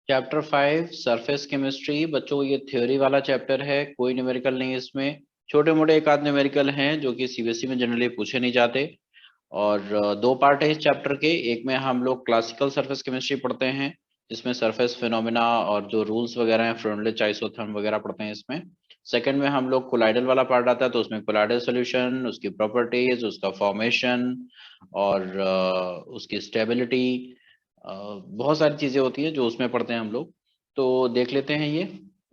Chapter 5 surface chemistry. बच्चों ये theory वाला चैप्टर है, कोई न्यूमेरिकल नहीं है इसमें। छोटे मोटे एक आध न्यूमेरिकल हैं जो कि सीबीएसई में जनरली पूछे नहीं जाते। और दो पार्ट है इस चैप्टर के। एक में हम लोग क्लासिकल सरफेस केमिस्ट्री पढ़ते हैं, जिसमें सरफेस फिनोमिना और जो रूल्स वगैरह हैं, फ्रोनलिच आइसोथर्म वगैरह पढ़ते हैं इसमें। सेकंड में हम लोग कोलाइडल वाला पार्ट आता है, तो उसमें कोलाइडल सॉल्यूशन, उसकी प्रॉपर्टीज, उसका फॉर्मेशन और उसकी स्टेबिलिटी, बहुत सारी चीजें होती है जो उसमें पढ़ते हैं हम लोग। तो देख लेते हैं ये।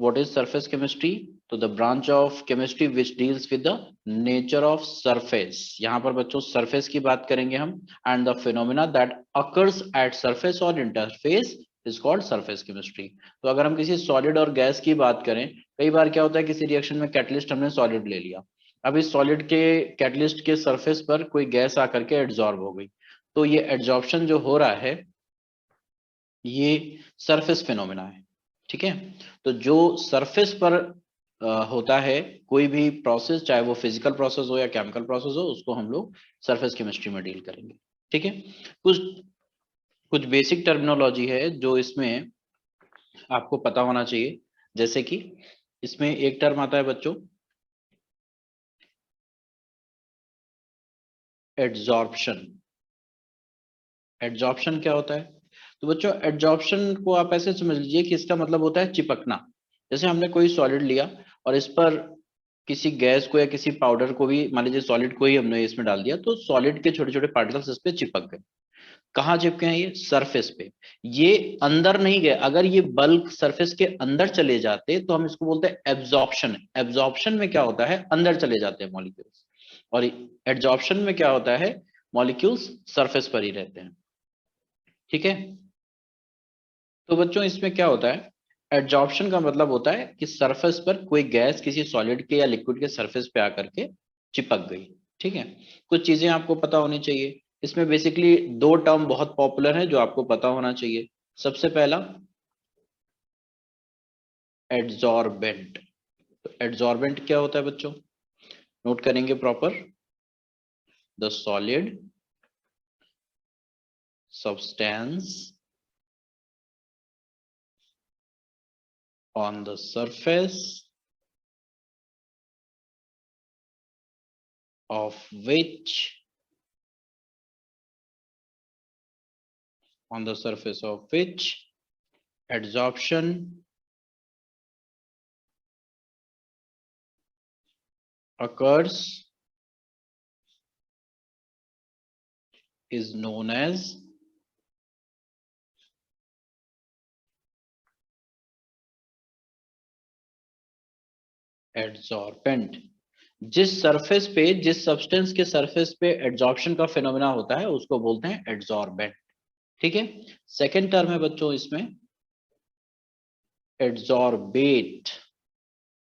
What is surface chemistry? तो the branch of chemistry which deals with the nature of surface. यहाँ पर बच्चों सरफेस की बात करेंगे हम। And the phenomena that occurs at surface और interface is called surface chemistry. तो अगर हम किसी सॉलिड और गैस की बात करें, कई बार क्या होता है किसी रिएक्शन में कैटलिस्ट हमने सॉलिड ले लिया। अब इस सॉलिड के कैटलिस्ट के सरफेस पर कोई गैस आकर के एड्जॉर्ब हो गई। तो ये एड्जॉर्प्शन जो हो रहा है ये सरफेस फिनोमिना है। ठीक है। तो जो सरफेस पर होता है कोई भी प्रोसेस, चाहे वो फिजिकल प्रोसेस हो या केमिकल प्रोसेस हो, उसको हम लोग सरफेस केमिस्ट्री में डील करेंगे। ठीक है। कुछ कुछ बेसिक टर्मिनोलॉजी है जो इसमें आपको पता होना चाहिए। जैसे कि इसमें एक टर्म आता है बच्चों, एड्जॉर्प्शन। एड्जॉर्प्शन क्या होता है? तो बच्चों एड्जॉर्प्शन को आप ऐसे समझ लीजिए कि इसका मतलब होता है चिपकना। जैसे हमने कोई सॉलिड लिया और इस पर किसी गैस को या किसी पाउडर को भी, मान लीजिए सॉलिड को ही हमने इसमें डाल दिया, तो सॉलिड के छोटे छोटे पार्टिकल्स इस पे चिपक गए। कहाँ चिपके हैं? ये सरफेस पे। ये अंदर नहीं गए। अगर ये बल्क सरफेस के अंदर चले जाते तो हम इसको बोलते हैं एब्जॉर्प्शन। एब्जॉर्प्शन में क्या होता है? अंदर चले जाते हैं मॉलिक्यूल्स। और एड्जॉर्प्शन में क्या होता है? मॉलिक्यूल्स सरफेस पर ही रहते हैं। ठीक है। तो बच्चों इसमें क्या होता है? एड्जॉर्प्शन का मतलब होता है कि सरफेस पर कोई गैस किसी सॉलिड के या लिक्विड के सरफेस पे आकर के चिपक गई। ठीक है। कुछ चीजें आपको पता होनी चाहिए। इसमें बेसिकली दो टर्म बहुत पॉपुलर है जो आपको पता होना चाहिए। सबसे पहला एड्जॉर्बेंट। तो एड्जॉर्बेंट क्या होता है बच्चों? नोट करेंगे proper. The solid substance on the surface of which on the surface of which adsorption occurs is known as adsorbent। जिस सरफेस पे, जिस सब्सटेंस के सरफेस पे एड्सॉर्प्शन का फिनोमेना होता है उसको बोलते हैं एड्सॉर्बेंट। ठीक है। सेकेंड टर्म है बच्चों इसमें एड्सॉर्बेट।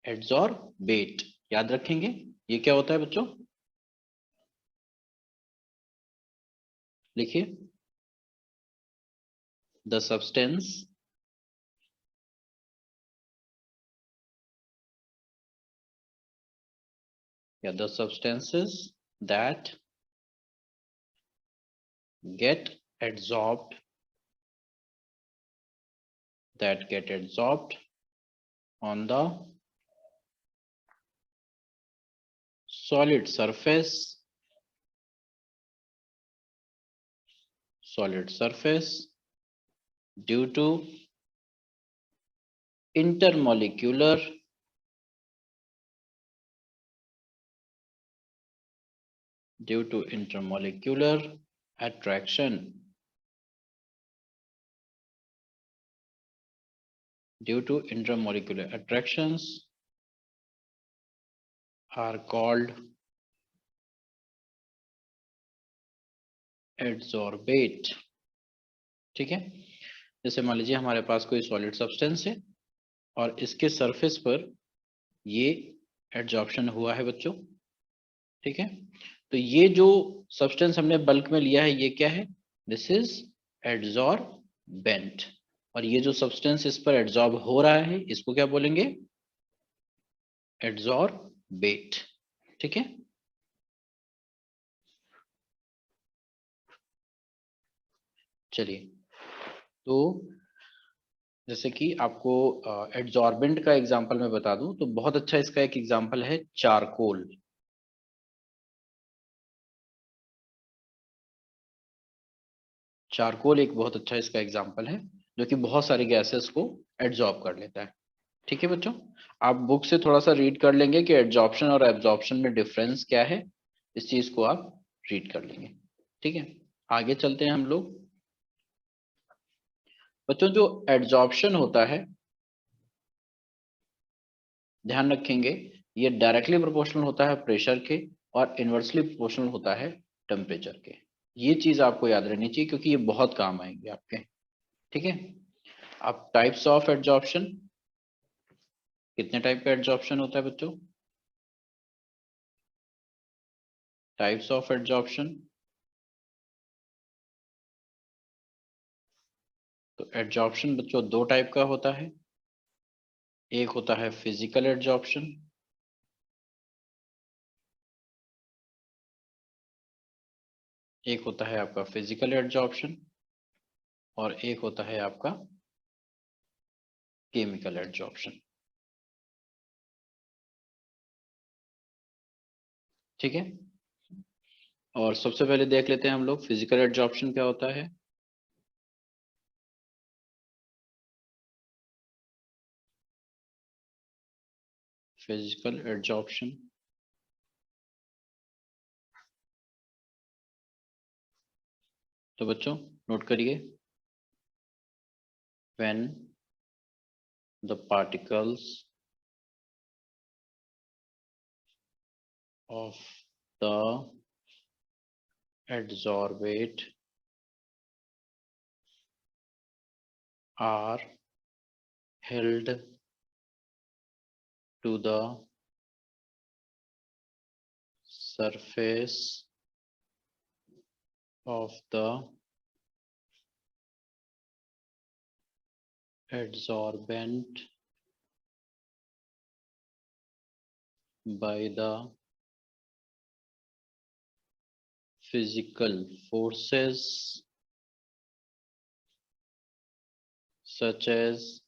एड्सॉर्बेट याद रखेंगे। ये क्या होता है बच्चों? लिखिए। द सब्सटेंस या the substances that get adsorbed on the solid surface due to intermolecular attraction due to intermolecular attractions are called adsorbate। ठीक है। जैसे मान लीजिए हमारे पास कोई सॉलिड सब्सटेंस है और इसके सरफेस पर ये एड्जॉर्प्शन हुआ है बच्चों। ठीक है। तो ये जो सब्सटेंस हमने बल्क में लिया है ये क्या है? This is adsorbent. और ये जो सब्सटेंस इस पर एड्सॉर्ब हो रहा है इसको क्या बोलेंगे? एड्सॉर्बेट। ठीक है। चलिए। तो जैसे कि आपको एड्जॉर्बेंट का एग्जांपल मैं बता दूं तो बहुत अच्छा इसका एक एग्जांपल है चारकोल। चारकोल एक बहुत अच्छा इसका एग्जांपल है जो कि बहुत सारी गैसेस को एड्जॉर्ब कर लेता है। ठीक है बच्चों, आप बुक से थोड़ा सा रीड कर लेंगे कि एड्जॉर्प्शन और एब्जॉर्प्शन में डिफरेंस क्या है, इस चीज को आप रीड कर लेंगे। ठीक है, आगे चलते हैं हम लोग। बच्चों जो एड्जॉर्प्शन होता है, ध्यान रखेंगे, ये डायरेक्टली प्रोपोर्शनल होता है प्रेशर के और इनवर्सली प्रोपोर्शनल होता है टेम्परेचर के। ये चीज आपको याद रहनी चाहिए क्योंकि ये बहुत काम आएंगे आपके। ठीक है, अब टाइप्स ऑफ एड्जॉर्प्शन, कितने टाइप का एड्जॉर्प्शन होता है बच्चों? टाइप्स ऑफ एड्जॉर्प्शन, तो एड्जॉर्प्शन बच्चों दो टाइप का होता है। एक होता है फिजिकल एड्जॉर्प्शन, एक होता है आपका फिजिकल एड्जॉर्प्शन और एक होता है आपका केमिकल एड्जॉर्प्शन। ठीक है, और सबसे पहले देख लेते हैं हम लोग फिजिकल एड्जॉर्प्शन क्या होता है। फिजिकल एड्जॉर्प्शन, तो बच्चों नोट करिए, when the particles of the adsorbate are held to the surface of the adsorbent by the physical forces such as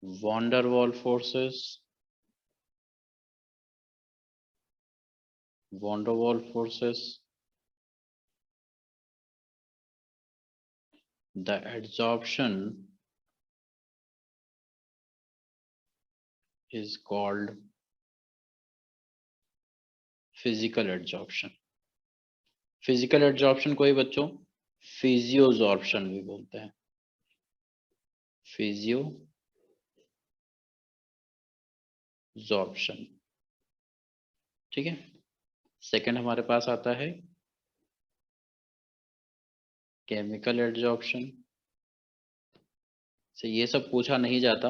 van der Waals forces, the adsorption is called physical adsorption। Physical adsorption को ही बच्चों फिजियोजॉर्प्शन भी बोलते हैं, फिजियोजॉर्प्शन। ठीक है, second हमारे पास आता है केमिकल एड्जॉर्प्शन। से ये सब पूछा नहीं जाता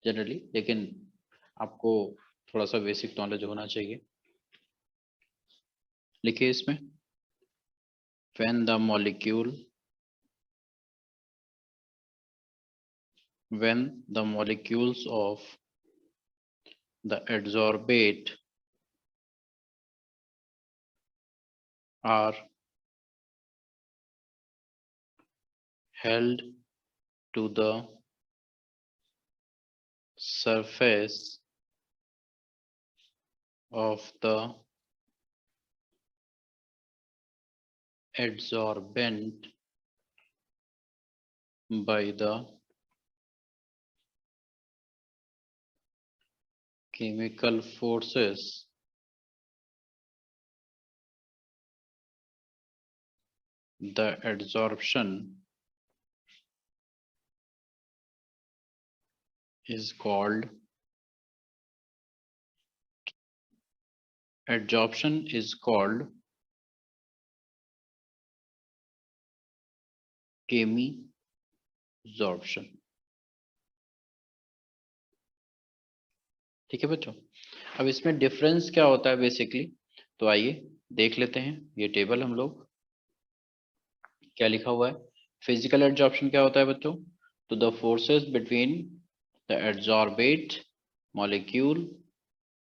जनरली, लेकिन आपको थोड़ा सा बेसिक नॉलेज होना चाहिए। लिखिए इसमें, when the molecule when the molecules of the adsorbate are held to the surface of the adsorbent by the chemical forces, the adsorption is called chemisorption। ठीक है बच्चों, अब इसमें डिफरेंस क्या होता है बेसिकली, तो आइए देख लेते हैं। ये टेबल हम लोग, क्या लिखा हुआ है, फिजिकल एड्जॉर्प्शन क्या होता है बच्चों, तो the forces between the adsorbate molecule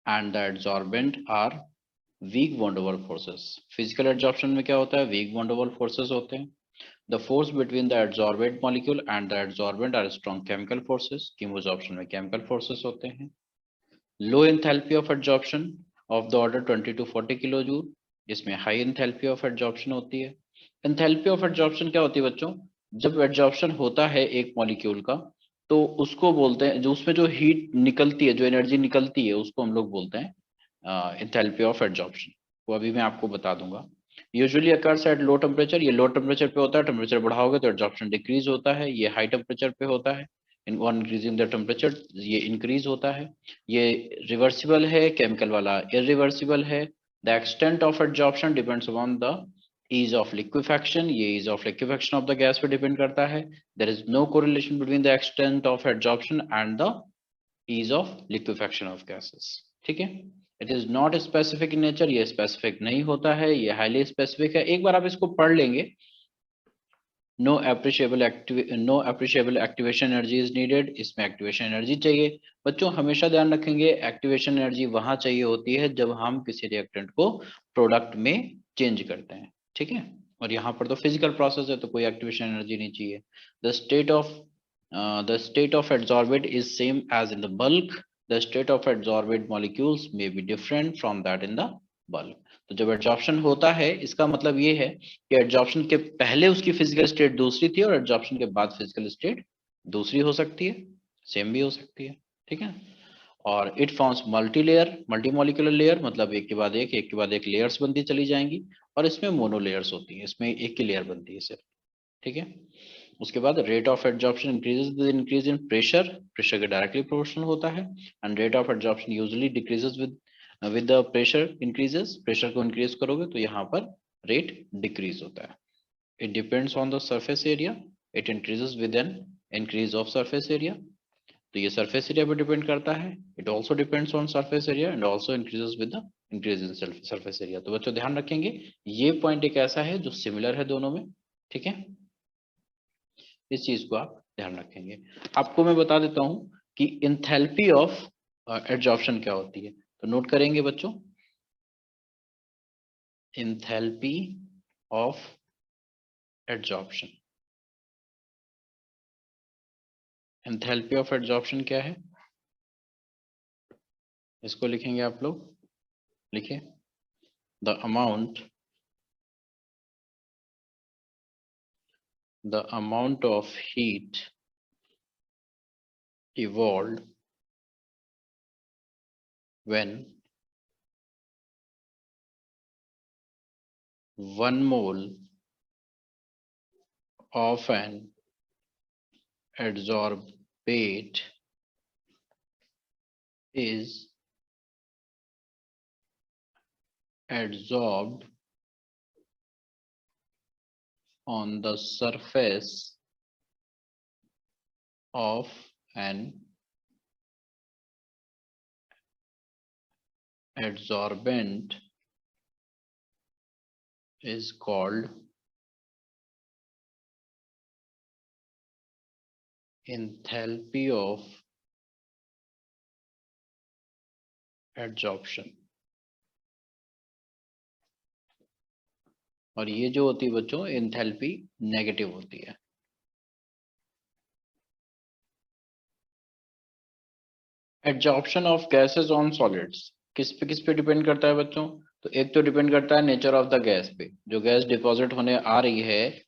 and the adsorbent are weak van der Waals forces. Physical adsorption में क्या होता है, weak van der Waals forces होते हैं। The force between the adsorbent molecule and the adsorbent are strong chemical forces, chemisorption में chemical forces होते हैं। Low enthalpy of adsorption of the order 20 to 40 kilo joule, इसमें high enthalpy of adsorption होती है। Enthalpy of adsorption क्या होती है बच्चों? जब एडजॉर्प्शन होता है एक मॉलिक्यूल का, तो उसको बोलते हैं, जो उसमें जो हीट निकलती है, जो एनर्जी निकलती है, उसको हम लोग बोलते हैं एंथैल्पी ऑफ एडजॉर्प्शन। वो अभी मैं आपको बता दूंगा। Usually occurs at low temperature, ये लो टेम्परेचर पे होता है, टेम्परेचर बढ़ाओगे तो एडजॉर्प्शन डिक्रीज होता है। ये हाई टेम्परेचर पे होता है, in on increasing the temperature ये इंक्रीज होता है। ये रिवर्सिबल है, केमिकल वाला इरिवर्सिबल है। The extent of adsorption depends upon the ease of liquefaction, ये ease of liquefaction of the gas पे डिपेंड करता है। There is no correlation between the extent of adsorption and the ease of liquefaction of gases. ठीक है, it is not specific in nature, ये specific नहीं होता है, ये हाईली स्पेसिफिक है। एक बार आप इसको पढ़ लेंगे, no appreciable activation energy is needed, इसमें एक्टिवेशन एनर्जी चाहिए। बच्चों हमेशा ध्यान रखेंगे, एक्टिवेशन एनर्जी वहां चाहिए होती है जब हम किसी रिएक्टेंट को प्रोडक्ट में चेंज करते हैं। ठीक है, और यहाँ पर तो फिजिकल प्रोसेस है, तो कोई एक्टिवेशन एनर्जी नहीं चाहिए। The state of adsorbate is same as in the bulk, the state of adsorbate molecules may be different from that in the bulk. तो जब एडजॉर्प्शन होता है, इसका मतलब ये है कि एडजॉर्प्शन के पहले उसकी फिजिकल स्टेट दूसरी थी और एडजॉर्प्शन के बाद फिजिकल स्टेट दूसरी हो सकती है, सेम भी हो सकती है। ठीक है, और it forms multi layer, multi molecular layer, मतलब एक के बाद एक लेयर्स बनती चली जाएंगी। और इसमें मोनो लेयर्स होती है, इसमें एक की लेयर बनती है सिर्फ। ठीक है, उसके बाद rate of adsorption increases with increase in pressure, pressure के डायरेक्टली प्रोपोर्शनल होता है। And rate of adsorption usually decreases with the pressure increases, pressure को इंक्रीज करोगे तो यहाँ पर रेट डिक्रीज होता है। It depends on the surface area, it increases with an increase of surface area. तो ये सरफेस एरिया पे डिपेंड करता है। It also depends on surface area and also increases with the increase in surface area. तो बच्चों ध्यान रखेंगे, ये पॉइंट एक ऐसा है जो सिमिलर है दोनों में। ठीक है, इस चीज को आप ध्यान रखेंगे। आपको मैं बता देता हूं कि इंथैल्पी ऑफ एडजॉर्प्शन क्या होती है, तो नोट करेंगे बच्चों, enthalpy of adsorption. Enthalpy of adsorption क्या है, इसको लिखेंगे आप लोग, लिखिए, the amount of heat evolved when 1 mole of an adsorbate is adsorbed on the surface of an adsorbent is called enthalpy of adsorption। और ये जो होती है बच्चों, एंथैल्पी नेगेटिव होती है। Adsorption of gases on solids किस पे डिपेंड करता है बच्चों? तो एक तो डिपेंड करता है नेचर ऑफ द गैस पे, जो गैस डिपॉजिट होने आ रही है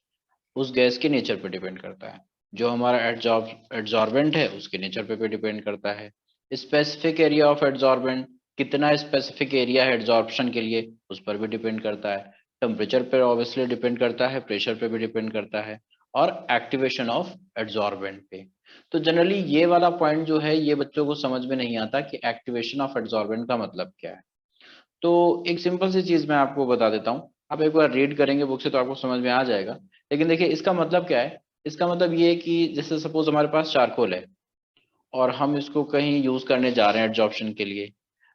उस गैस के नेचर पे डिपेंड करता है। जो हमारा एडजॉर्बेंट है उसके नेचर पे डिपेंड करता है। स्पेसिफिक एरिया ऑफ एडजॉर्बेंट, कितना स्पेसिफिक एरिया है एडजॉर्प्शन के लिए, उस पर भी डिपेंड करता है। टेम्परेचर पर ऑब्वियसली डिपेंड करता है, प्रेशर पे भी डिपेंड करता है, और एक्टिवेशन ऑफ एडजॉर्बेंट पे। तो जनरली ये वाला पॉइंट जो है ये बच्चों को समझ में नहीं आता कि एक्टिवेशन ऑफ एडजॉर्बेंट का मतलब क्या है। तो एक सिंपल सी चीज मैं आपको बता देता हूँ, आप एक बार रीड करेंगे बुक से तो आपको समझ में आ जाएगा। लेकिन देखिए इसका मतलब क्या है, इसका मतलब ये है कि जैसे सपोज हमारे पास चारकोल है और हम इसको कहीं यूज करने जा रहे हैं एडजॉर्प्शन के लिए।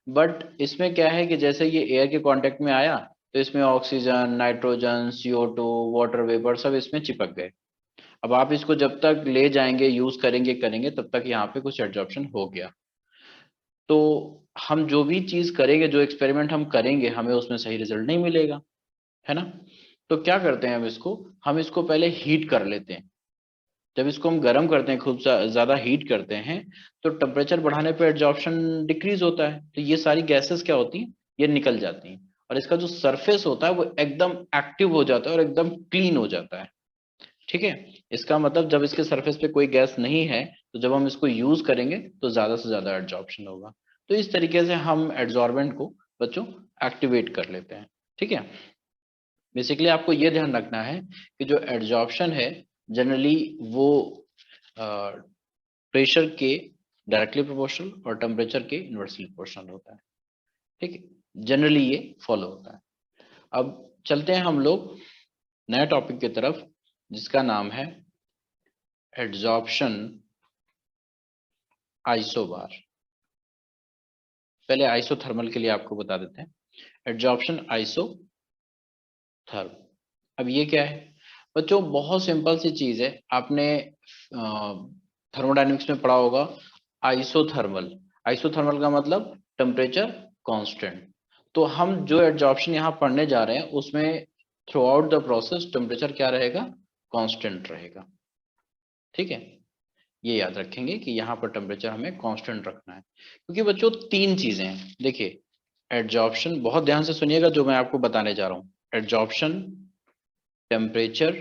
बट इसमें क्या है कि जैसे ये एयर के कांटेक्ट में आया तो इसमें oxygen, nitrogen, CO2, water vapour सब इसमें चिपक गए। अब आप इसको जब तक ले जाएंगे, यूज करेंगे तब तक यहाँ पे कुछ एडजॉर्प्शन हो गया। तो हम जो भी चीज करेंगे, जो एक्सपेरिमेंट हम करेंगे, हमें उसमें सही रिजल्ट नहीं मिलेगा, है ना। तो क्या करते हैं हम इसको पहले हीट कर लेते हैं। जब इसको हम गर्म करते हैं, खूब ज्यादा हीट करते हैं, तो टेम्परेचर बढ़ाने पे एड्जॉर्प्शन डिक्रीज होता है, तो ये सारी गैसेस क्या होती हैं, ये निकल जाती हैं, और इसका जो सरफेस होता है वो एकदम एक्टिव हो जाता है और एकदम क्लीन हो जाता है। ठीक है, इसका मतलब जब इसके सरफेस पे कोई गैस नहीं है, तो जब हम इसको यूज करेंगे तो ज्यादा से ज्यादा एड्जॉर्प्शन होगा। तो इस तरीके से हम एड्जॉर्बेंट को बच्चों एक्टिवेट कर लेते हैं। ठीक है, बेसिकली आपको ये ध्यान रखना है कि जो एड्जॉर्प्शन है जनरली वो प्रेशर के डायरेक्टली प्रोपोर्शनल और टेम्परेचर के इनवर्सली प्रोपोर्शनल होता है। ठीक है, जनरली ये फॉलो होता है। अब चलते हैं हम लोग नए टॉपिक की तरफ, जिसका नाम है एड्जॉर्प्शन आइसोबार। पहले आइसोथर्मल के लिए आपको बता देते हैं, एड्जॉर्प्शन आइसोथर्म। अब ये क्या है बच्चों, बहुत सिंपल सी चीज है, आपने थर्मोडायनेमिक्स में पढ़ा होगा आइसोथर्मल। आइसोथर्मल का मतलब टेम्परेचर कांस्टेंट। तो हम जो एड्जॉर्प्शन यहाँ पढ़ने जा रहे हैं उसमें through out the process temperature क्या रहेगा, कांस्टेंट रहेगा। ठीक है, ये याद रखेंगे कि यहाँ पर टेम्परेचर हमें कांस्टेंट रखना है, क्योंकि बच्चों तीन चीजें हैं। देखिए, एड्जॉर्प्शन, बहुत ध्यान से सुनिएगा जो मैं आपको बताने जा रहा हूँ, एड्जॉर्प्शन, टेम्परेचर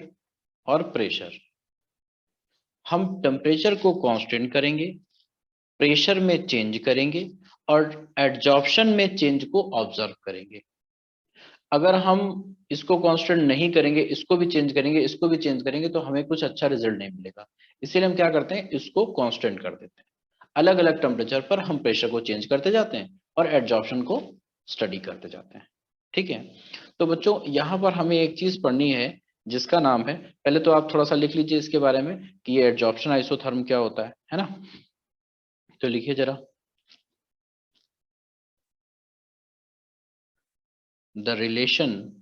और प्रेशर। हम टेम्परेचर को कांस्टेंट करेंगे, प्रेशर में चेंज करेंगे और एड्जॉर्प्शन में चेंज को ऑब्जर्व करेंगे। अगर हम इसको कांस्टेंट नहीं करेंगे, इसको भी चेंज करेंगे, इसको भी चेंज करेंगे, तो हमें कुछ अच्छा रिजल्ट नहीं मिलेगा। इसीलिए हम क्या करते हैं, इसको कांस्टेंट कर देते हैं। अलग अलग टेम्परेचर पर हम प्रेशर को चेंज करते जाते हैं और एड्जॉर्प्शन को स्टडी करते जाते हैं। ठीक है, तो बच्चों यहाँ पर हमें एक चीज पढ़नी है जिसका नाम है, पहले तो आप थोड़ा सा लिख लीजिए इसके बारे में कि ये एड्जॉर्प्शन आइसोथर्म क्या होता है ना। तो लिखिए जरा, the relation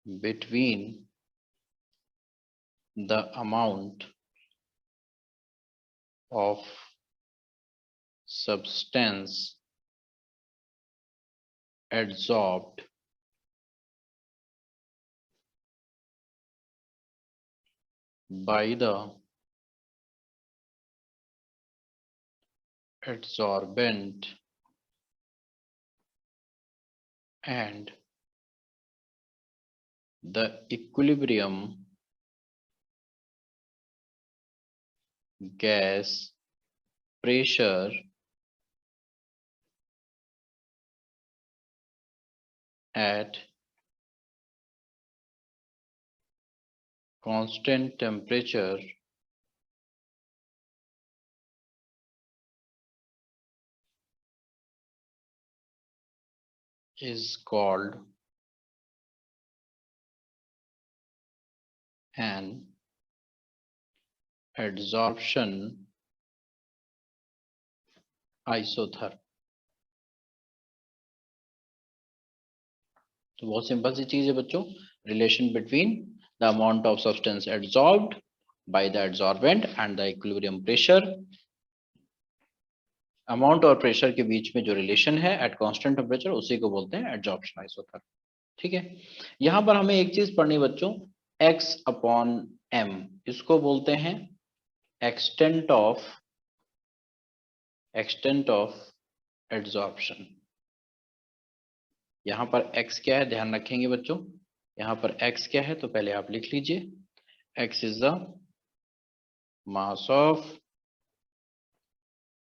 between the amount of substance adsorbed by the adsorbent and the equilibrium gas pressure at constant temperature is called an adsorption isotherm। तो बहुत सिंपल सी चीज है बच्चों, relation between the amount of substance adsorbed by the adsorbent and the equilibrium pressure. Amount और pressure के बीच में जो relation है एट कांस्टेंट टेम्परेचर, उसी को बोलते हैं एड्सॉर्प्शन आइसोथर्म। ठीक है, यहां पर हमें एक चीज पढ़नी बच्चों, x अपॉन m, इसको बोलते हैं एक्सटेंट ऑफ एड्सॉर्प्शन। यहाँ पर x क्या है ध्यान रखेंगे बच्चों, यहाँ पर x क्या है तो पहले आप लिख लीजिए, x is the mass of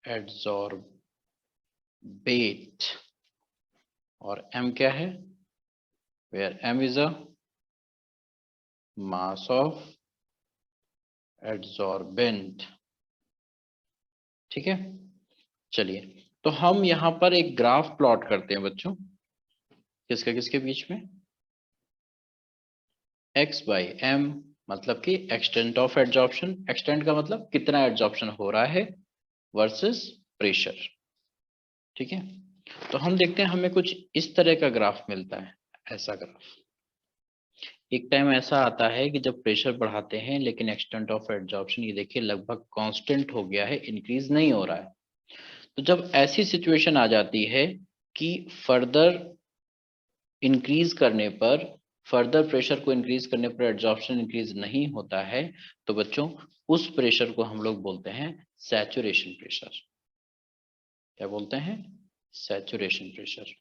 adsorbate और m क्या है, where m is a mass of adsorbent. ठीक है, चलिए, तो हम यहाँ पर एक ग्राफ प्लॉट करते हैं बच्चों, किसके किसके बीच में, x बाई एम, मतलब कि एक्सटेंट ऑफ एड्सॉर्प्शन, एक्सटेंट का मतलब कितना एड्सॉर्प्शन हो रहा है वर्सेस प्रेशर। ठीक है, तो हम देखते हैं हमें कुछ इस तरह का ग्राफ मिलता है, ऐसा ग्राफ। एक टाइम ऐसा आता है कि जब प्रेशर बढ़ाते हैं लेकिन एक्सटेंट ऑफ एड्सॉर्प्शन ये देखिए लगभग कांस्टेंट हो गया है, इंक्रीज नहीं हो रहा है। तो जब ऐसी सिचुएशन आ जाती है कि फर्दर इंक्रीज करने पर, फर्दर प्रेशर को इंक्रीज करने पर एड्जॉर्प्शन इंक्रीज नहीं होता है, तो बच्चों उस प्रेशर को हम लोग बोलते हैं सैचुरेशन प्रेशर। क्या बोलते हैं? Saturation pressure.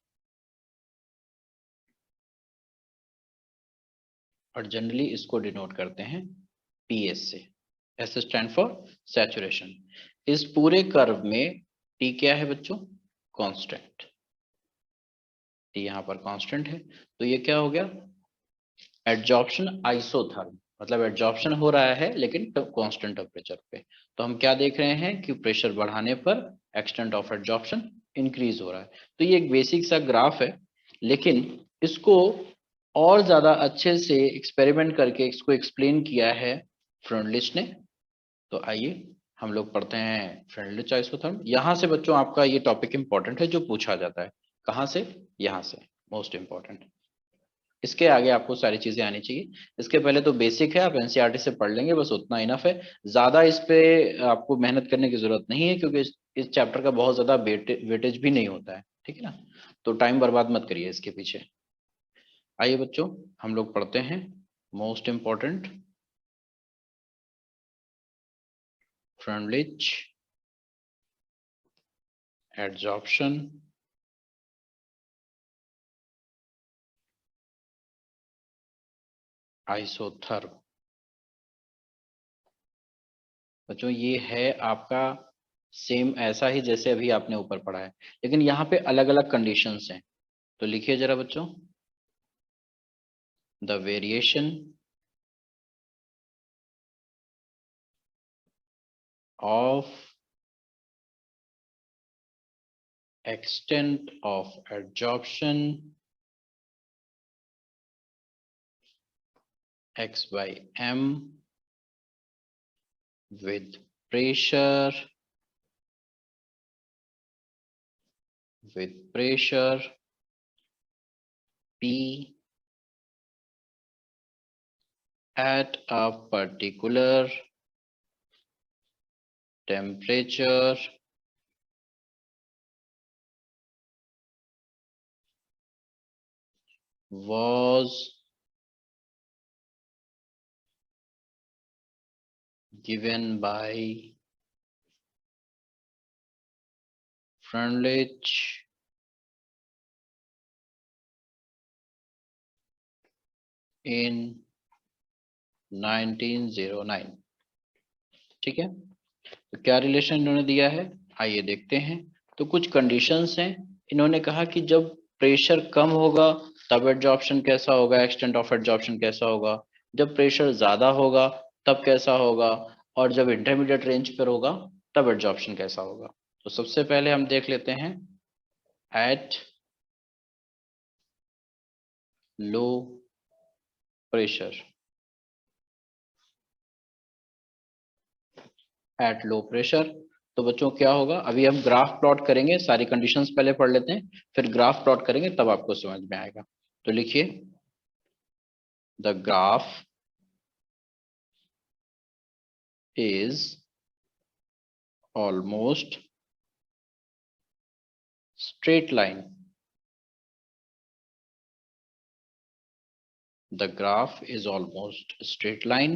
और जनरली इसको डिनोट करते हैं पीएस से। S stand for saturation. इस पूरे कर्व में टी क्या है बच्चों? कांस्टेंट। टी यहां पर कांस्टेंट है, तो ये क्या हो गया? एड्जॉर्प्शन आइसोथर्म, मतलब एड्जॉर्प्शन हो रहा है लेकिन कांस्टेंट टेम्परेचर पे। तो हम क्या देख रहे हैं कि प्रेशर बढ़ाने पर एक्सटेंट ऑफ एड्जॉर्प्शन इंक्रीज हो रहा है। तो ये एक बेसिक सा ग्राफ है, लेकिन इसको और ज्यादा अच्छे से एक्सपेरिमेंट करके इसको एक्सप्लेन किया है फ्रेंडलिच ने। तो आइए हम लोग पढ़ते हैं फ्रेंडलिच आइसोथर्म। यहाँ से बच्चों आपका ये टॉपिक इंपॉर्टेंट है जो पूछा जाता है। कहाँ से? यहाँ से, मोस्ट इंपॉर्टेंट। इसके आगे आपको सारी चीजें आनी चाहिए। इसके पहले तो बेसिक है, आप एनसीईआरटी से पढ़ लेंगे, बस उतना इनफ है। ज्यादा इस पे आपको मेहनत करने की जरूरत नहीं है, क्योंकि इस चैप्टर का बहुत ज्यादा वेटेज भी नहीं होता है, ठीक है ना। तो टाइम बर्बाद मत करिए इसके पीछे। आइए बच्चों हम लोग पढ़ते हैं most important Freundlich adsorption isotherm. बच्चों ये है आपका सेम ऐसा ही जैसे अभी आपने ऊपर पढ़ा है, लेकिन यहाँ पे अलग अलग कंडीशंस हैं। तो लिखिए जरा बच्चों, the variation of extent of adsorption x by m with pressure P at a particular temperature was given by Freundlich in 1909। ठीक है, तो क्या रिलेशन इन्होंने दिया है, आइए देखते हैं। तो कुछ कंडीशंस हैं। इन्होंने कहा कि जब प्रेशर कम होगा तब एड्जॉर्प्शन कैसा होगा, एक्सटेंट ऑफ एड्जॉर्प्शन कैसा होगा, जब प्रेशर ज्यादा होगा तब कैसा होगा, और जब इंटरमीडिएट रेंज पर होगा तब एड्जॉर्प्शन कैसा होगा। तो सबसे पहले हम देख लेते हैं at low pressure. At low pressure, तो बच्चों क्या होगा, अभी हम ग्राफ प्लॉट करेंगे, सारी कंडीशंस पहले पढ़ लेते हैं, फिर ग्राफ प्लॉट करेंगे तब आपको समझ में आएगा। तो लिखिए, the graph is almost straight line. The graph is almost straight line,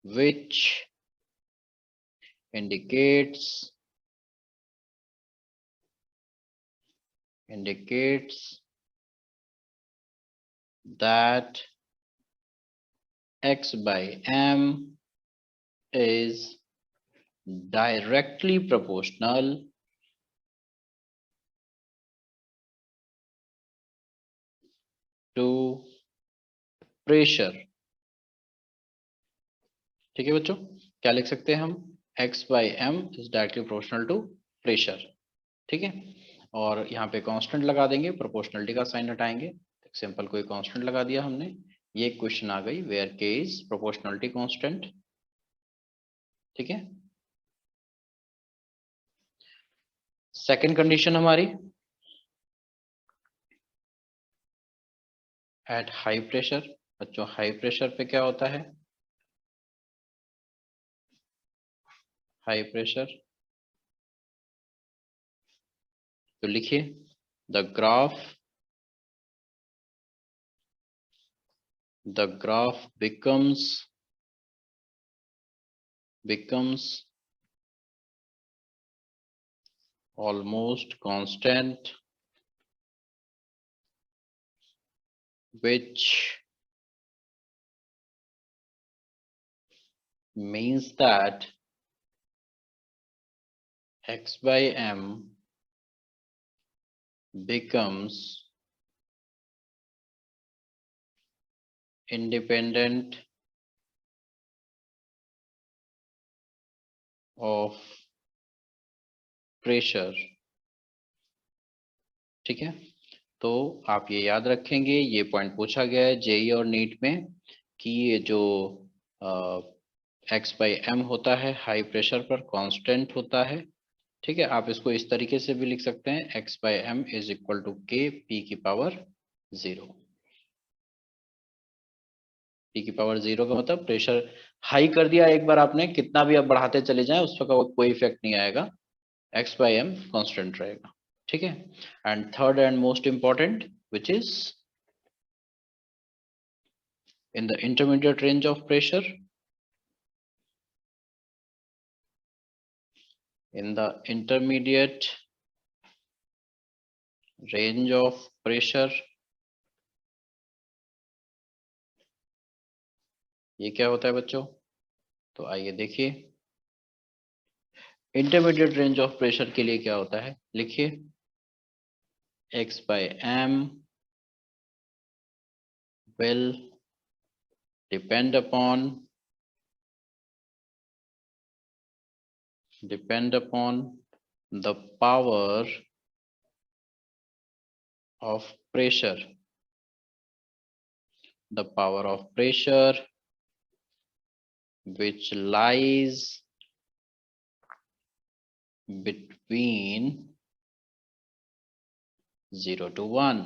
which indicates that x by m is directly proportional to pressure। ठीक है बच्चों, क्या लिख सकते हैं हम, x by m is directly proportional to pressure। ठीक है, और यहाँ पे कांस्टेंट लगा देंगे, प्रोपोर्शनलिटी का साइन हटाएंगे, सिंपल कोई कांस्टेंट लगा दिया हमने। ये क्वेश्चन आ गई वेयर के इज प्रोपोर्शनलिटी कांस्टेंट। ठीक है, सेकंड कंडीशन हमारी, एट हाई प्रेशर। बच्चों हाई प्रेशर पे क्या होता है, हाई प्रेशर, तो लिखिए the graph becomes almost constant, which means that x by m becomes independent of pressure। ठीक है, तो आप ये याद रखेंगे, ये पॉइंट पूछा गया है जेई और नीट में कि ये जो एक्स बाई एम होता है हाई प्रेशर पर कांस्टेंट होता है। ठीक है, आप इसको इस तरीके से भी लिख सकते हैं, x by m is equal to k p की पावर 0। पी की पावर 0 का मतलब प्रेशर हाई कर दिया एक बार आपने, कितना भी आप बढ़ाते चले जाएं उसका कोई इफेक्ट नहीं आएगा, एक्स बाई एम कॉन्स्टेंट रहेगा। ठीक है, and third and most important which is in the intermediate range of pressure, in the intermediate range of pressure, ये क्या होता है बच्चों? तो आइए देखिए, इंटरमीडिएट रेंज ऑफ प्रेशर के लिए क्या होता है, लिखिए x by m will depend upon the power of pressure, the power of pressure which lies between 0 to 1।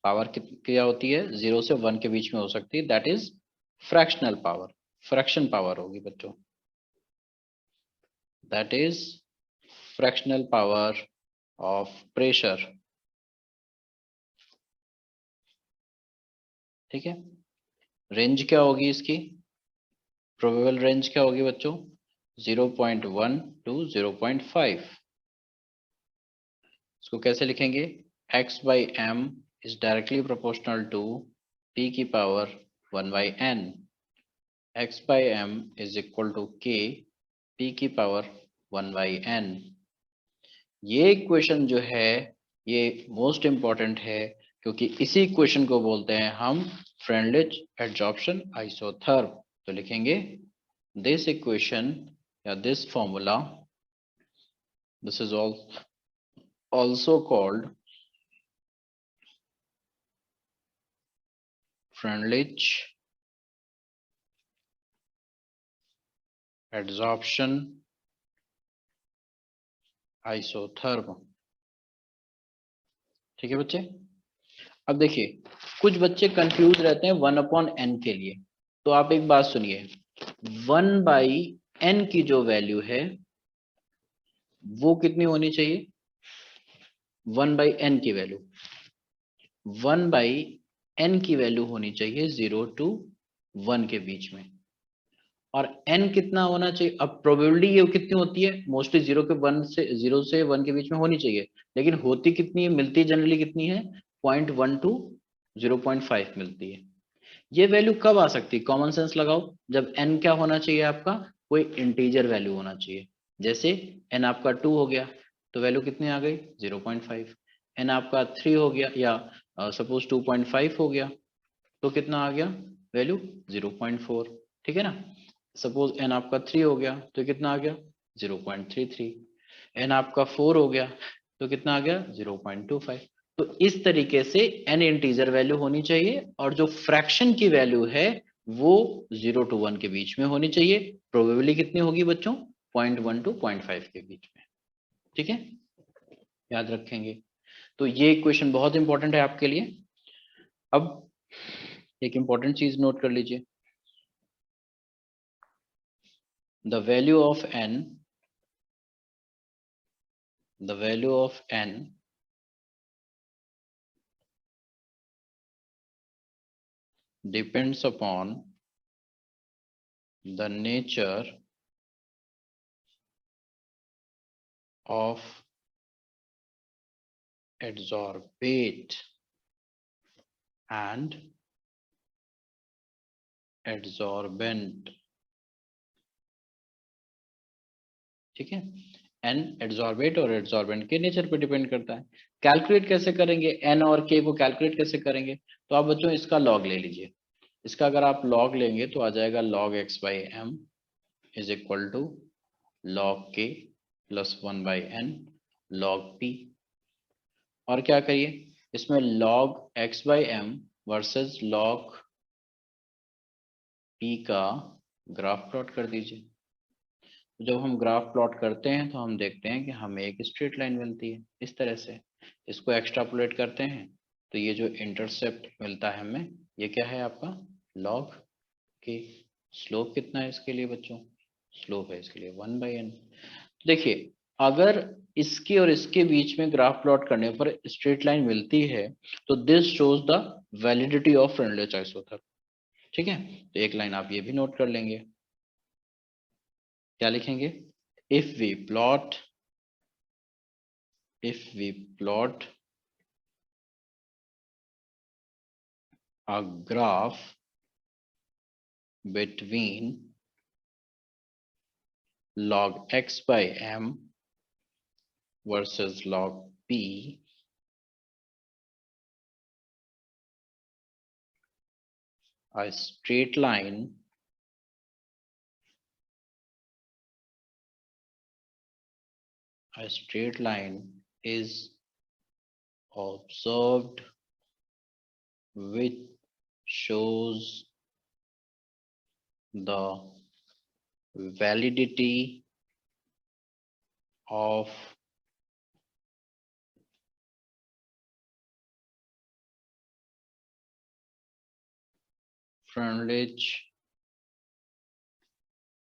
Power क्या होती है, 0 से 1 के बीच में हो सकती है, that is fractional power, fraction power होगी बच्चों, that is fractional power of pressure. ठीक है, रेंज क्या होगी इसकी, प्रोबेबल रेंज क्या होगी बच्चों, 0.1 to 0.5। इसको कैसे लिखेंगे, x by m is directly proportional to p की power 1 by n, x by m is equal to k p की पावर 1 by n। ये इक्वेशन जो है ये मोस्ट इंपॉर्टेंट है, क्योंकि इसी इक्वेशन को बोलते हैं हम फ्रेंडलिच एडजॉर्प्शन आइसोथर्म। तो लिखेंगे दिस इक्वेशन या this formula, this is also called Freundlich adsorption isotherm। ठीक है बच्चे, अब देखिए कुछ बच्चे कंफ्यूज रहते हैं 1/n के लिए, तो आप एक बात सुनिए, 1/n की जो वैल्यू है वो कितनी होनी चाहिए, 1/n की वैल्यू 1/n की वैल्यू होनी चाहिए 0 to 1 के बीच में, और n कितना होना चाहिए, अब प्रोबेबिलिटी ये कितनी होती है, मोस्टली 0 से 1 के बीच में होनी चाहिए, लेकिन होती कितनी है, मिलती जनरली कितनी है, 0.1 to 0.5 मिलती है। ये वैल्यू कब आ सकती है, कॉमन सेंस लगाओ, जब n क्या होना चाहिए आपका, कोई इंटीजर वैल्यू होना चाहिए, जैसे n आपका 2 हो गया तो वैल्यू कितनी आ गई 0.5, n आपका 3 हो गया या सपोज 2.5 हो गया तो कितना आ गया वैल्यू 0.4। ठीक है ना, सपोज n आपका 3 हो गया तो कितना आ गया 0.33, n आपका 4 हो गया तो कितना आ गया 0.25। तो इस तरीके से n इंटीजर वैल्यू होनी चाहिए और जो फ्रैक्शन की वैल्यू है वो 0 to 1 के बीच में होनी चाहिए। प्रोबेबिलिटी कितनी होगी बच्चों, 0.1 to 0.5 के बीच में। ठीक है, याद रखेंगे। तो ये इक्वेशन बहुत इंपॉर्टेंट है आपके लिए। अब एक इंपॉर्टेंट चीज नोट कर लीजिए, the value of n depends upon the nature of adsorbate and adsorbent, ठीक है। एन एडजॉर्बेट और एडजॉर्बेंट के नेचर पे डिपेंड करता है। कैलकुलेट कैसे करेंगे एन और के को, कैलकुलेट कैसे करेंगे? तो आप बच्चों इसका लॉग ले लीजिए। इसका अगर आप लॉग लेंगे तो आ जाएगा log x by m is equal to log k plus 1/n log p. और क्या करिए, इसमें log x by m versus log p का ग्राफ प्लॉट कर दीजिए। जब हम ग्राफ प्लॉट करते हैं तो हम देखते हैं कि हमें एक स्ट्रेट लाइन मिलती है इस तरह से। इसको एक्सट्रापोलेट करते हैं तो ये जो इंटरसेप्ट मिलता है हमें, ये क्या है आपका log के। स्लोप कितना है इसके लिए बच्चों? स्लोप है इसके लिए 1/n। देखिए अगर इसके और इसके बीच में ग्राफ प्लॉट करने पर स्ट्रेट लाइन मिलती है तो this shows the validity of friendly isotherm, ठीक है। तो एक लाइन आप ये भी नोट कर लेंगे। क्या लिखेंगे? If we plot a graph between log x by m versus log p, a straight line is observed which shows the validity of Freundlich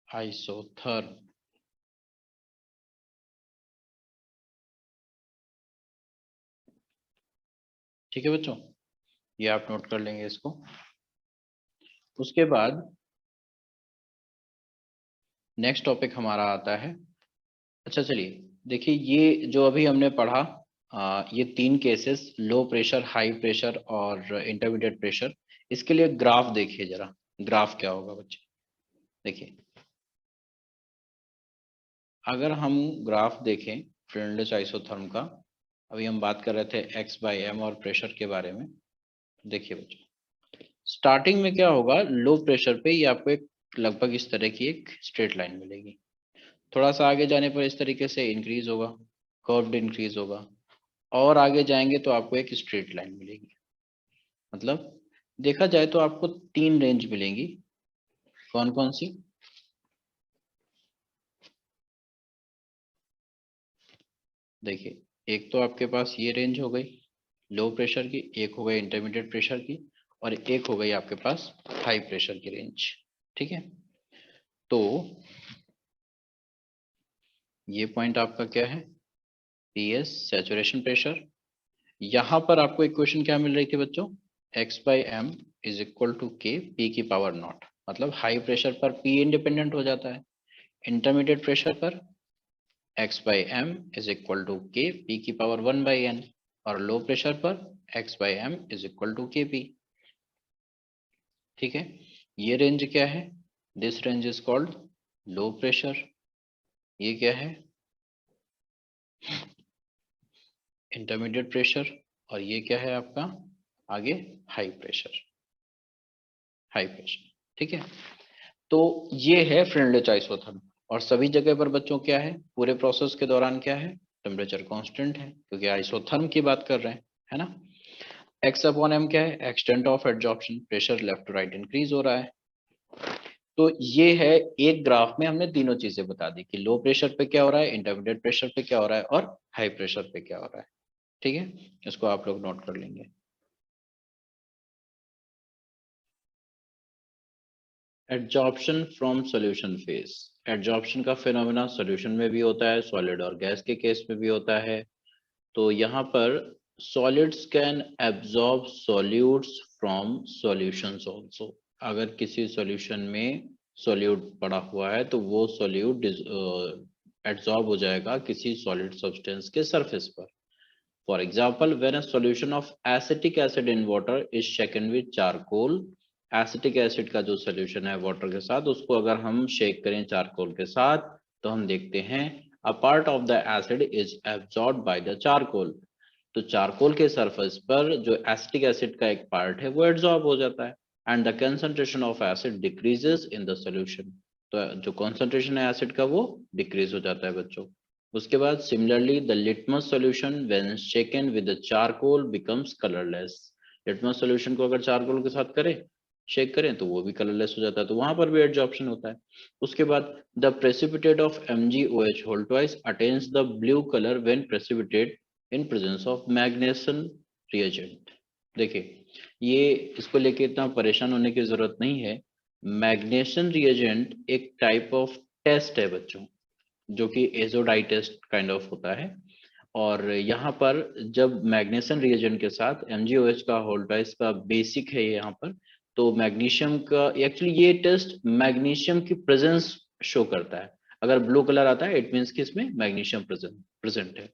isotherm। ठीक है बच्चों, ये आप नोट कर लेंगे इसको। उसके बाद नेक्स्ट टॉपिक हमारा आता है। अच्छा चलिए देखिए, ये जो अभी हमने पढ़ा ये तीन cases, low pressure, high pressure और इंटरमीडिएट प्रेशर, इसके लिए ग्राफ देखिए जरा। ग्राफ क्या होगा बच्चे? देखिए अगर हम ग्राफ देखें फ्रेंडली आइसोथर्म का, अभी हम बात कर रहे थे एक्स बाई एम और प्रेशर के बारे में। देखिए बच्चों स्टार्टिंग में क्या होगा, लो प्रेशर पे ये आपको एक लगभग इस तरह की एक स्ट्रेट लाइन मिलेगी। थोड़ा सा आगे जाने पर इस तरीके से इंक्रीज होगा, कर्व्ड इंक्रीज होगा, और आगे जाएंगे तो आपको एक स्ट्रेट लाइन मिलेगी। मतलब देखा जाए तो आपको तीन रेंज मिलेंगी। कौन कौन सी? देखिए एक तो आपके पास ये रेंज हो गई लो प्रेशर की, एक हो गई इंटरमीडिएट प्रेशर की, और एक हो गई आपके पास हाई प्रेशर की रेंज, ठीक है। तो ये पॉइंट आपका क्या है? PS saturation pressure. यहां पर आपको इक्वेशन क्या मिल रही थी बच्चों? X by m is equal to k p की पावर नॉट। मतलब हाई प्रेशर पर पी इंडिपेंडेंट हो जाता है, इंटरमीडिएट प्रेशर पर x by m is equal to k p की पावर 1/n, और लो प्रेशर पर x by m is equal to k P, ठीक है। ये रेंज क्या है? This range is called low pressure. ये क्या है? Intermediate pressure. और ये क्या है आपका आगे? हाई प्रेशर, हाई प्रेशर, ठीक है। तो ये है फ्रेंडली आइसोथर्म। और सभी जगह पर बच्चों क्या है, पूरे प्रोसेस के दौरान क्या है? टेम्परेचर कांस्टेंट है, क्योंकि आइसोथर्म की बात कर रहे हैं, है ना। एक्स अपॉन एम क्या है? Extent of adsorption, pressure left to right increase हो रहा है। तो ये है एक ग्राफ में हमने तीनों चीजें बता दी कि लो प्रेशर पे क्या हो रहा है, इंटरमीडिएट प्रेशर पे क्या हो रहा है, और हाई प्रेशर पे क्या हो रहा है, ठीक है। इसको आप लोग नोट कर लेंगे। Adsorption from solution phase. Adsorption का फिनोमेना सॉल्यूशन में भी होता है, सॉलिड और गैस के केस में भी होता है। तो यहाँ पर solids can absorb solutes from solutions also. अगर किसी सॉल्यूशन में सॉल्यूट पड़ा हुआ है तो वो सॉल्यूट एब्जॉर्ब हो जाएगा किसी सॉलिड सब्सटेंस के सरफेस पर। For example, when a solution of acetic acid in water is shaken with charcoal, acetic acid का जो सॉल्यूशन है वाटर के साथ, उसको अगर हम शेक करें चारकोल के साथ, तो हम देखते हैं a part of the acid is absorb by the charcoal. तो चारकोल के सरफेस पर जो एसिटिक एसिड का एक पार्ट है वो एब्जॉर्ब हो जाता है, and the concentration of acid decreases in the solution. तो जो कॉन्सेंट्रेशन है एसिड का वो डिक्रीज हो जाता है बच्चों। उसके बाद similarly the litmus solution when shaken with the charcoal becomes colourless. Litmus solution को अगर चारकोल के साथ करें, शेक करें, तो वो भी कलरलेस हो जाता है, तो वहां पर भी एडजॉर्प्शन होता है। उसके बाद the precipitate of MgOH whole twice attains the blue colour when precipitate in presence of magnesium reagent. देखिए, ये इसको लेके इतना परेशान होने की जरूरत नहीं है। मैग्नेशियम रिएजेंट एक टाइप ऑफ टेस्ट है बच्चों, जो कि एजोडाई टेस्ट काइंड ऑफ होता है। और यहाँ पर जब मैग्नीशियम रिएजेंट के साथ MgOH का होल ट्वाइस का बेसिक है यहाँ पर, तो मैग्नीशियम का एक्चुअली ये टेस्ट मैग्नीशियम की प्रेजेंस शो करता है। अगर ब्लू कलर आता है इट मीन्स कि इसमें मैग्नीशियम प्रेजेंट है,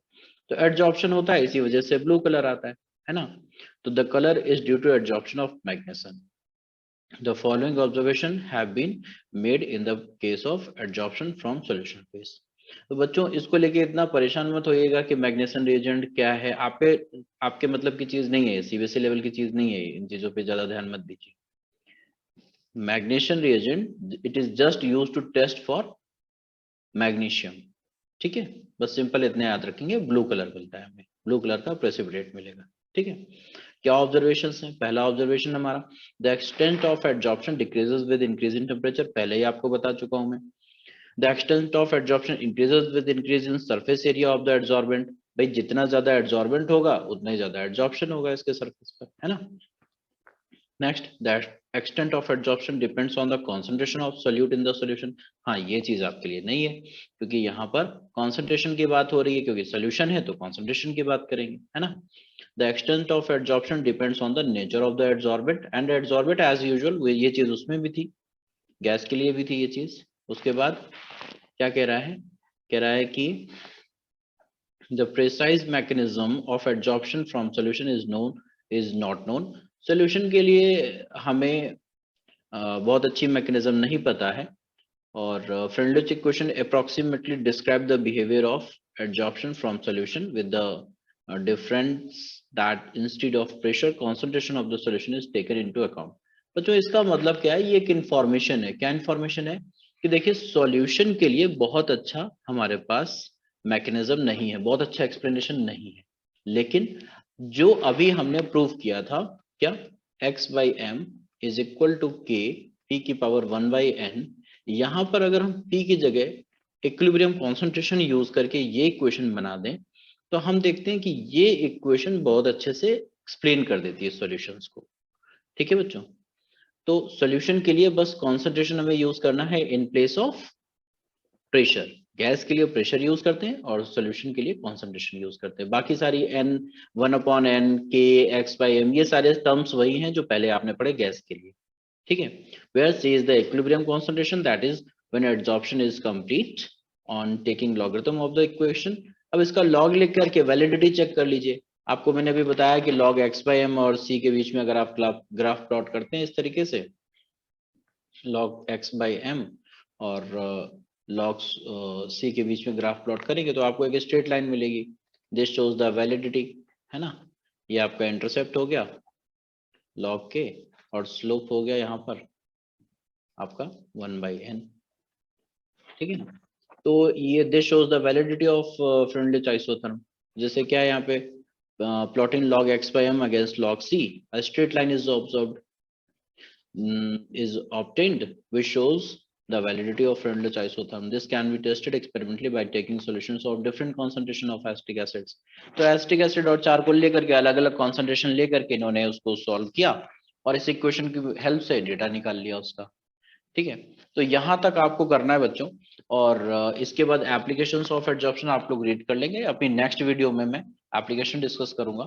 तो एडजॉर्प्शन होता है, इसी वजह से ब्लू कलर आता है ना। तो the colour is due to adsorption of magnesium. The following observation have been made in the case of adsorption from solution phase। तो बच्चों इसको लेके इतना परेशान मत होइएगा कि मैग्नीशियम रिएजेंट क्या है, आपके मतलब की चीज नहीं है, CBSE लेवल की चीज नहीं है, इन चीजों पे ज्यादा ध्यान मत दीजिए। Magnesium reagent it is just use to test for magnesium, ठीक है। बस सिंपल इतने याद रखेंगे, ब्लू कलर मिलता है हमें, ब्लू कलर का प्रेसिपिटेट मिलेगा, ठीक है। क्या ऑब्जर्वेशन है? पहला ऑब्जर्वेशन हमारा, the extent of adsorption decreases with increase in temperature, पहले ही आपको बता चुका हूं मैं। The extent of adsorption increases with increase in surface area of the adsorbent, भाई जितना ज्यादा एडजॉर्बेंट होगा उतना ही ज्यादा एडजॉर्प्शन होगा इसके सरफेस पर, है ना। Next, that extent of adsorption depends on the concentration of solute in the solution. हाँ, ये चीज आपके लिए नहीं है, क्योंकि यहाँ पर कॉन्सेंट्रेशन की बात हो रही है, क्योंकि सोल्यूशन है तो कॉन्सेंट्रेशन की बात करेंगे, है ना। The extent of adsorption depends on the nature of the adsorbent, and adsorbent as usual, ये चीज उसमें भी थी, गैस के लिए भी थी ये चीज। उसके बाद क्या कह रहा है? कह रहा है कि the precise mechanism of adsorption from solution is not known। solution के लिए हमें बहुत अच्छी मैकेनिज्म नहीं पता है। और Freundlich equation approximately describe the behaviour of adsorption from solution with the difference that instead of pressure concentration of the solution is taken into account. बच्चों इसका मतलब क्या है? ये एक इंफॉर्मेशन है। क्या इंफॉर्मेशन है? कि देखिए, सॉल्यूशन के लिए बहुत अच्छा हमारे पास मैकेनिज्म नहीं है, बहुत अच्छा एक्सप्लेनेशन नहीं है, लेकिन जो अभी हमने प्रूव किया था, क्या x/m is equal to k p की पावर 1/n, यहां पर अगर हम p की जगह इक्विलिब्रियम कॉन्सेंट्रेशन यूज करके ये इक्वेशन बना दें, तो हम देखते हैं कि ये इक्वेशन बहुत अच्छे से एक्सप्लेन कर देती है सॉल्यूशंस को, ठीक है बच्चों। तो सॉल्यूशन के लिए बस कॉन्सेंट्रेशन हमें यूज करना है in place of pressure. Gas के लिए प्रेशर यूज करते हैं और सॉल्यूशन के लिए कॉन्सेंट्रेशन यूज करते हैं। बाकी सारी n 1/n k x/m ये सारे टर्म्स वही हैं जो पहले आपने पढ़े गैस के लिए, ठीक है। Where c is the equilibrium concentration, that is when adsorption is complete on taking logarithm of the equation. अब इसका लॉग लिख करके वैलिडिटी चेक कर लीजिए। आपको मैंने अभी बताया कि log x/m और c के बीच में अगर आप ग्राफ प्लॉट करते हैं इस तरीके से, log x/m और log c के बीच में ग्राफ प्लॉट करेंगे तो आपको एक स्ट्रेट लाइन मिलेगी। दिस शोज द वैलिडिटी, है ना। ये आपका इंटरसेप्ट हो गया log के, और स्लोप हो गया यहाँ पर आपका 1/n, ठीक है ना। तो ये this shows the validity of Freundlich isotherm. जैसे क्या है यहाँ पे, plotting log x/m against log c, a straight line is observed, is obtained, which shows the validity of Freundlich isotherm. This can be tested experimentally by taking solutions of different concentration of acetic acids। तो acetic acid और charcoal लेकर के अलग अलग concentration लेकर के इन्होंने उसको सॉल्व किया और इस इक्वेशन की हेल्प से डेटा निकाल लिया उसका, ठीक है। तो यहां तक आपको करना है बच्चों, और इसके बाद एप्लीकेशंस ऑफ एडजॉर्प्शन आप लोग रीड कर लेंगे। अपनी नेक्स्ट वीडियो में मैं एप्लीकेशन डिस्कस करूंगा।